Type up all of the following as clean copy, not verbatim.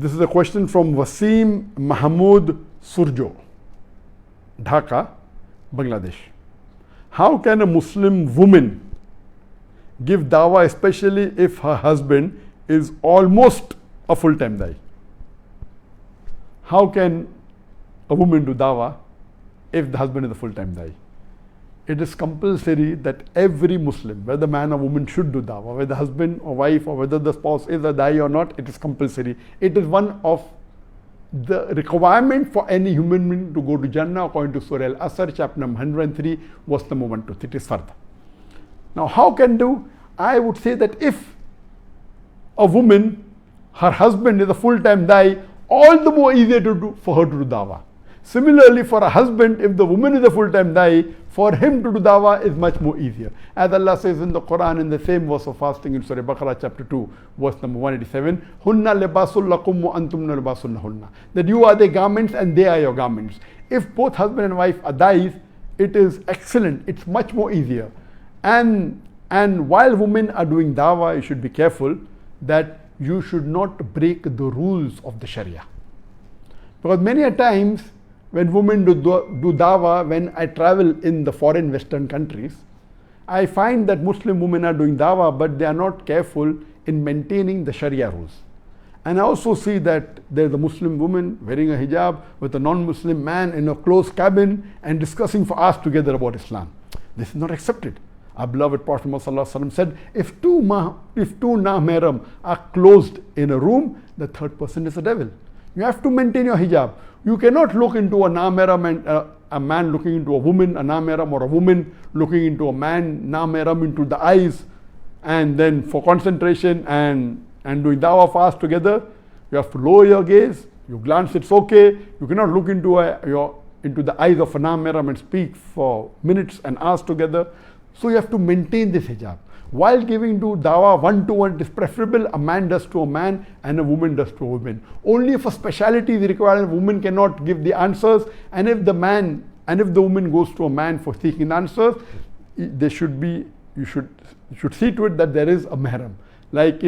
This is a question from wasimsurjo, Dhaka, Bangladesh. How can a Muslim woman give dawah, especially if her husband is almost a full-time da'i? How can a woman do dawah if the husband is a full-time da'i? It is compulsory that every Muslim, whether man or woman, should do dawah, whether husband or wife or whether the spouse is a da'i or not. It is compulsory. It is one of the requirement for any human being to go to Jannah according to Surah Al-Asr, chapter number 103, verse number 1 to 3. It is fard. Now, how can do? I would say that if a woman, her husband is a full-time da'i, all the more easier to do for her to do dawah. Similarly, for a husband, if the woman is a full-time da'i, for him to do dawah is much more easier. As Allah says in the Quran, in the same verse of fasting in Surah Baqarah chapter 2, verse number 187, Hunna libasul lakum wa antumna libasul lahunna. That you are their garments and they are your garments. If both husband and wife are da'is, it is excellent. It's much more easier. And while women are doing dawah, you should be careful that you should not break the rules of the Sharia. Because many a times, when women do dawah, when I travel in the foreign Western countries, I find that Muslim women are doing dawah, but they are not careful in maintaining the Sharia rules. And I also see that there's a Muslim woman wearing a hijab with a non-Muslim man in a closed cabin and discussing for hours together about Islam. This is not accepted. Our beloved Prophet Muhammad said, if two nahmaram are closed in a room, the third person is a devil. You have to maintain your hijab. You cannot look into a nahmaram and a man looking into a woman, a nahmaram, or a woman looking into a man, nahmaram, into the eyes, and then for concentration and doing dawah fast together, you have to lower your gaze. You glance, it's okay. You cannot look into the eyes of a nahmaram and speak for minutes and hours together. So you have to maintain this hijab. While giving to dawah one-to-one, it is preferable a man does to a man and a woman does to a woman. Only if a speciality is required, a woman cannot give the answers, and if the woman goes to a man for seeking answers, you should see to it that there is a mahram. Like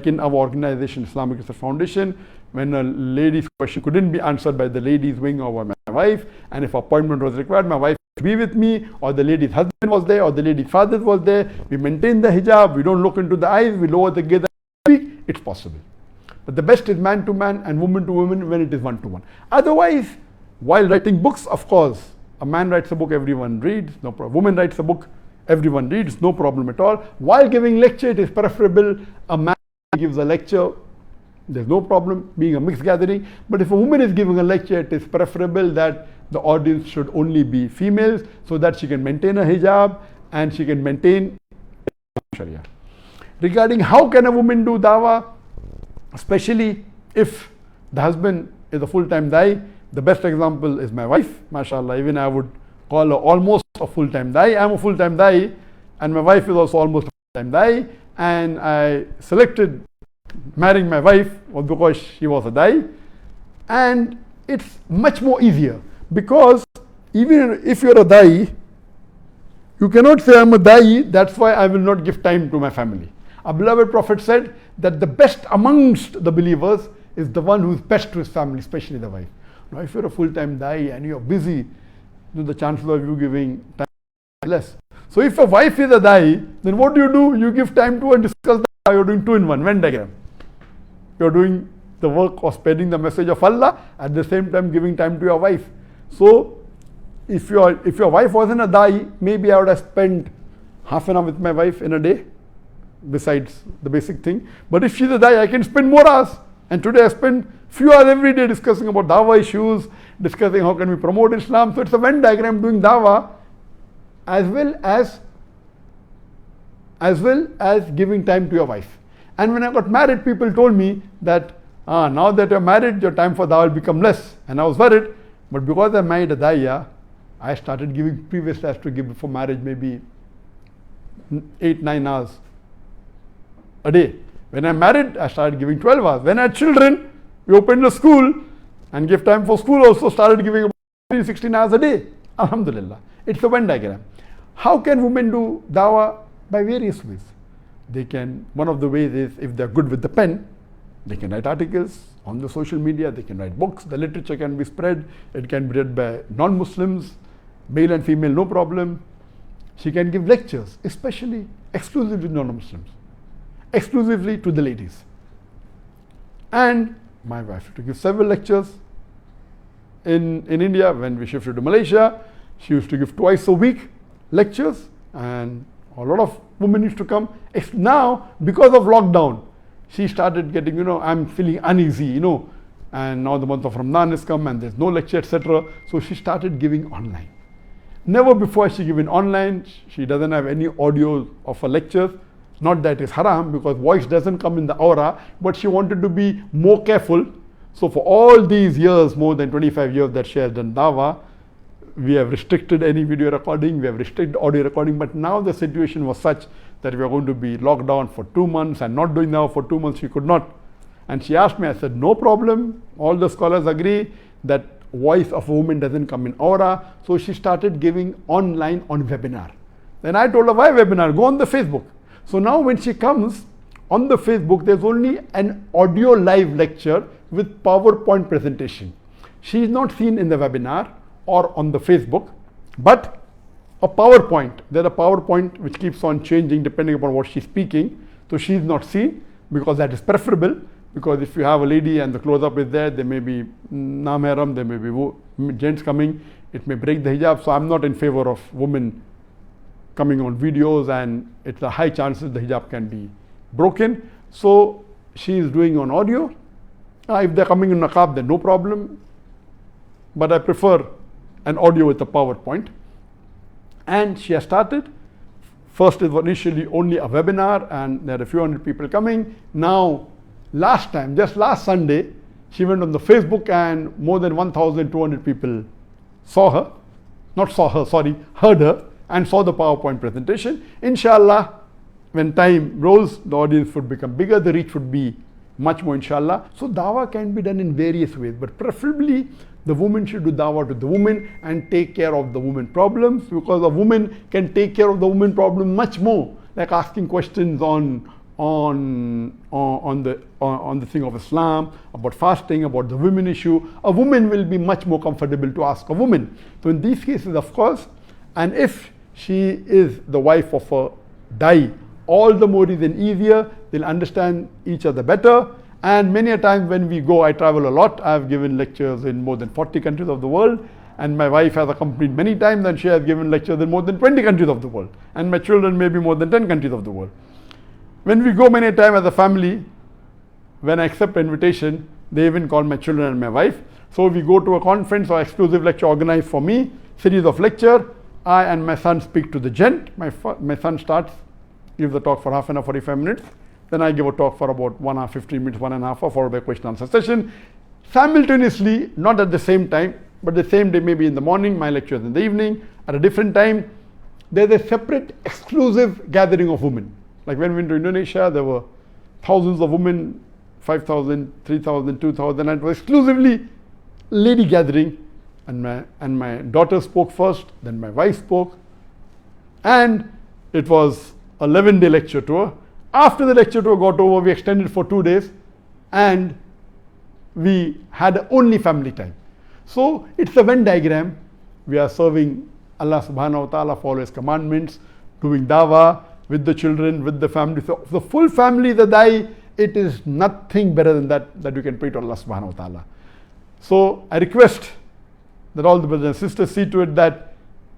in our organization, Islamic Research Foundation, when a lady's question couldn't be answered by the ladies' wing or by my wife, and if appointment was required, my wife would be with me, or the lady's husband was there, or the lady's father was there. We maintain the hijab, we don't look into the eyes, we lower the gaze and speak. It's possible. But the best is man to man and woman to woman when it is one to one. Otherwise, while writing books, of course, a man writes a book, everyone reads, no problem. Woman writes a book, everyone reads, no problem at all. While giving lecture, it is preferable a man gives a lecture. There's no problem being a mixed gathering. But if a woman is giving a lecture, it is preferable that the audience should only be females so that she can maintain a hijab and she can maintain Sharia. Regarding how can a woman do dawah, especially if the husband is a full-time da'i, the best example is my wife. MashaAllah, even I would call her almost a full-time da'i. I'm a full-time da'i and my wife is also almost a full-time da'i. And I selected marrying my wife was because she was a da'i, and it's much more easier because even if you're a da'i, you cannot say I'm a da'i, that's why I will not give time to my family. Our beloved Prophet said that the best amongst the believers is the one who is best to his family, especially the wife. Now if you're a full-time da'i and you're busy, the chances of you giving time are less. So if a wife is a da'i, then what do? You give time to and discuss that. You're doing two-in-one, Venn diagram. You're doing the work of spreading the message of Allah, at the same time giving time to your wife. So if your wife wasn't a da'i, maybe I would have spent half an hour with my wife in a day, besides the basic thing. But if she's a da'i, I can spend more hours. And today I spend few hours every day discussing about dawah issues, discussing how can we promote Islam. So it's a Venn diagram doing dawah as well as giving time to your wife. And when I got married, people told me that now that you're married, your time for dawah will become less. And I was worried. But because I married a da'iya, I started giving, previously I used to give before marriage maybe 8-9 hours a day. When I married, I started giving 12 hours. When I had children, we opened a school and gave time for school also, started giving about 15-16 hours a day. Alhamdulillah. It's a Venn diagram. How can women do dawah? By various ways. They can, one of the ways is if they're good with the pen, They can write articles on the social media, they can write books, the literature can be spread, it can be read by non-Muslims, male and female, no problem. She can give lectures, especially exclusively to non-Muslims, exclusively to the ladies. And my wife used to give several lectures in India. When we shifted to Malaysia, she used to give twice a week lectures, and a lot of women used to come. Now, because of lockdown, she started getting, I'm feeling uneasy, and now the month of Ramadan has come and there's no lecture, etc. So she started giving online. Never before she given online. She doesn't have any audio of her lectures. Not that it's haram, because voice doesn't come in the aura, but she wanted to be more careful. So for all these years, more than 25 years that she has done Dawah, we have restricted any video recording, we have restricted audio recording, but now the situation was such that we are going to be locked down for 2 months and not doing Dawah for 2 months. She could not. And she asked me, I said, no problem. All the scholars agree that voice of a woman doesn't come in aura. So she started giving online on webinar. Then I told her, why webinar? Go on the Facebook. So now when she comes on the Facebook, there's only an audio live lecture with PowerPoint presentation. She is not seen in the webinar or on the Facebook, but a PowerPoint. There's a PowerPoint which keeps on changing depending upon what she's speaking. So she's not seen, because that is preferable. Because if you have a lady and the close-up is there may be namehram, there may be gents coming, it may break the hijab. So I'm not in favor of women coming on videos, and it's a high chances the hijab can be broken. So she is doing on audio. If they're coming in niqab, then no problem. But I prefer an audio with a PowerPoint. And she has started. First it was initially only a webinar, and there are a few hundred people coming. Now, just last Sunday, she went on the Facebook and more than 1,200 people heard her and saw the PowerPoint presentation. Inshallah, when time rolls, the audience would become bigger, the reach would be much more, inshallah. So Dawah can be done in various ways, but preferably the woman should do Dawah to the woman and take care of the woman problems, because a woman can take care of the woman problem much more, like asking questions on the thing of Islam, about fasting, about the women issue. A woman will be much more comfortable to ask a woman. So in these cases, of course, and if she is the wife of a dai, all the more reason easier, they'll understand each other better. And many a time when we go, I travel a lot, I've given lectures in more than 40 countries of the world, and my wife has accompanied many times, and she has given lectures in more than 20 countries of the world, and my children maybe more than 10 countries of the world. When we go many a time as a family, when I accept an invitation, they even call my children and my wife. So we go to a conference or exclusive lecture organized for me, series of lecture. I and my son speak to the gent. My son gives the talk for half an hour, 45 minutes. Then I give a talk for about 1 hour, 15 minutes, 1.5 hours, followed by question answer session. Simultaneously, not at the same time, but the same day, maybe in the morning, my lecture is in the evening. At a different time, there's a separate exclusive gathering of women. Like when we went to Indonesia, there were thousands of women, 5,000, 3,000, 2,000, and it was exclusively lady gathering. And my daughter spoke first, then my wife spoke. And it was an 11-day lecture tour. After the lecture tour got over, we extended for 2 days, and we had only family time. So it's a Venn diagram. We are serving Allah subhanahu wa ta'ala for His commandments, doing Dawah with the children, with the family. So the full family, the dai, it is nothing better than that you can pray to Allah subhanahu wa ta'ala. So I request that all the brothers and sisters see to it that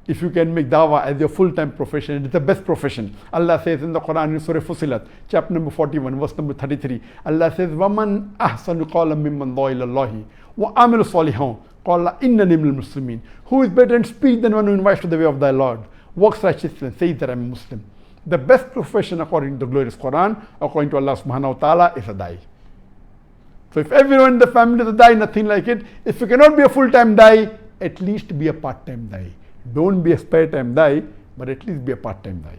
if you can make Dawah as your full-time profession, it's the best profession. Allah says in the Quran in Surah Fussilat, chapter number 41, verse number 33, Allah says, وَمَنْ أَحْسَنُ قَالًا مِمَّنْ دَعَا إِلَى اللَّهِ وَعَمِلَ صَالِحًا قَالَ إِنَّنِي مِنَ الْمُسْلِمِينَ. Who is better in speech than one who invites to the way of thy Lord, works righteously and says that I am a Muslim. The best profession according to the glorious Quran, according to Allah subhanahu wa ta'ala, is a dai. So if everyone in the family is a dai, nothing like it. If you cannot be a full-time dai, at least be a part-time dai. Don't be a spare-time dai, but at least be a part-time dai.